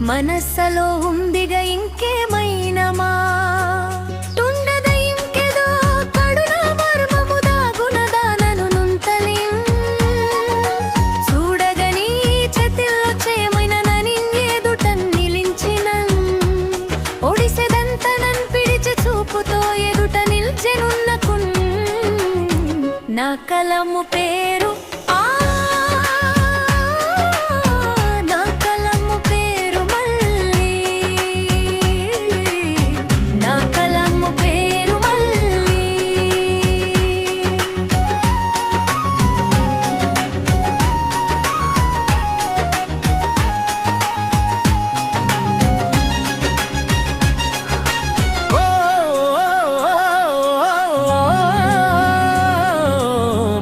మనస్సులో ఉందిగా ఇంకేమైనా నా కలము పేరు నా కలము పేరు మల్లి నా కలము పేరు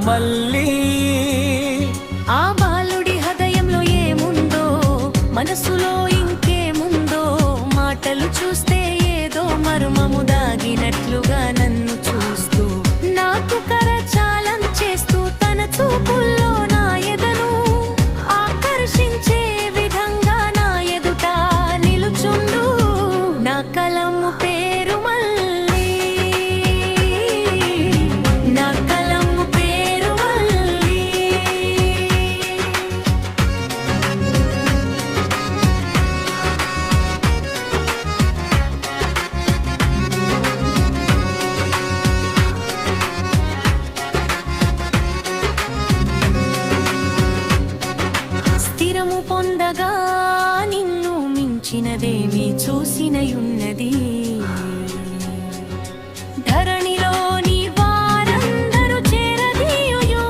మల్లి ఆ బాలుడి హృదయంలో ఏముందో మనసులో ఇంకేముందో మాటలు చూస్తే ఏదో మర్మము దాగినట్లుగా నన్ను చూస్తూ నాకు కరచాలం చేస్తూ తన చూపుల్లో నా ఎదను ఆకర్షించే విధంగా నా ఎదుట నిలుచుండు నా కలము పేరు మల్లి నా కలము పేరు మల్లి స్థిరము పొందగా నిన్ను మించినదేమి చూసినయున్నది ధరణిలోని వారందరూ చేరదీయుయు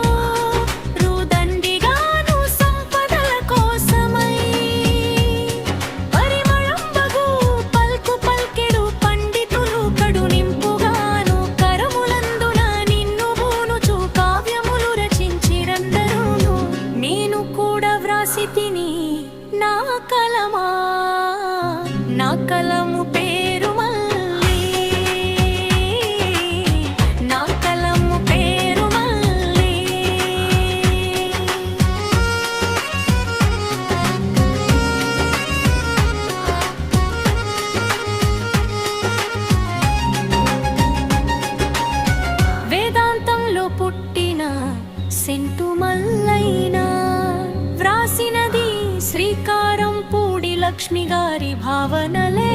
రుదండిగాను సంపదల కోసమై పరిమళంబగు పల్కు పల్కెడు పండితులు కడు నింపుగాను కరములందున నిన్ను బూనుచు కావ్యములు రచించిరందరూను నేను కూడా వ్రాసి తిని నా కలమా నా కలము పేరు మల్లి నా కలము పేరు మల్లి వేదాంతంలో పుట్టిన సెంటు మల్లైనా వ్రాసినది శ్రీకారం పూడి లక్ష్మి గారి భావనలే